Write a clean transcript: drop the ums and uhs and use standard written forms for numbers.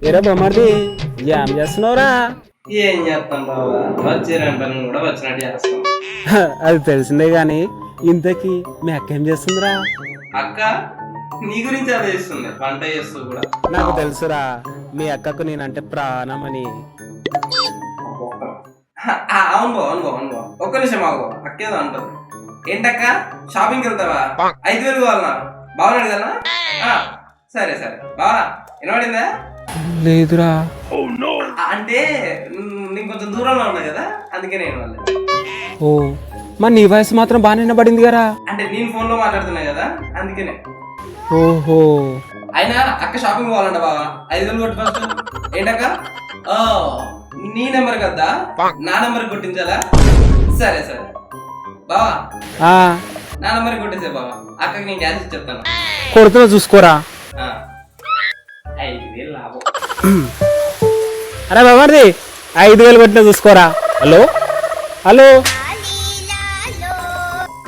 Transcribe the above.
ఏరా బొమ్మది ఏం చేస్తున్నావురా? ఏం చేస్తాం బాబా, వచ్చారంటాను కూడా వచ్చినట్టు చేస్తాం. అది తెలిసిందే గాని ఇంతకీ మీ అక్క ఏం చేస్తుందిరా? అక్క నీ గురించి అదే చేస్తుంది, వంట చేస్తూ కూడా. నాకు తెలుసురా, మీ అక్కకు నేనంటే ప్రాణం అని. అవును బా, అవును బా, అవును బా. ఒక్క నిమిషం ఆగు, అక్కేదో అంటది. ఏంటక్క షాపింగ్కి వెళ్తావా? 5,000 కావాలన్నా? బాగున్నాడు కదా? సరే సరే బావా, వినబడిందా? లేదురా. అంటే నేను కొంచెం దూరంలో ఉన్నా కదా, అందుకే నేను వాళ్ళు. ఓ మరి నీ వయసు మాత్రం బాగానే వినబడింది కదా. అంటే నేను ఫోన్ లో మాట్లాడుతున్నా కదా, అందుకనే. ఓహో, అయినా అక్క షాపింగ్ పోవాలంట బావా, 5,000 కొట్టు ఫస్ట్. ఏంటక్క? ఓ నీ నెంబర్ కదా, నా నెంబర్ కొట్టించాలా? సరే సరే బావా, ఆ నా నెంబర్ కొట్టేసే బావా, అక్కకి నేను క్యాష్ ఇచ్చి చెప్తాను. కొడుతున్నా చూసుకోరా. 5,000 లాభం. అరే బాబాది 5,000 కొట్టినా చూసుకోరా. Hello hello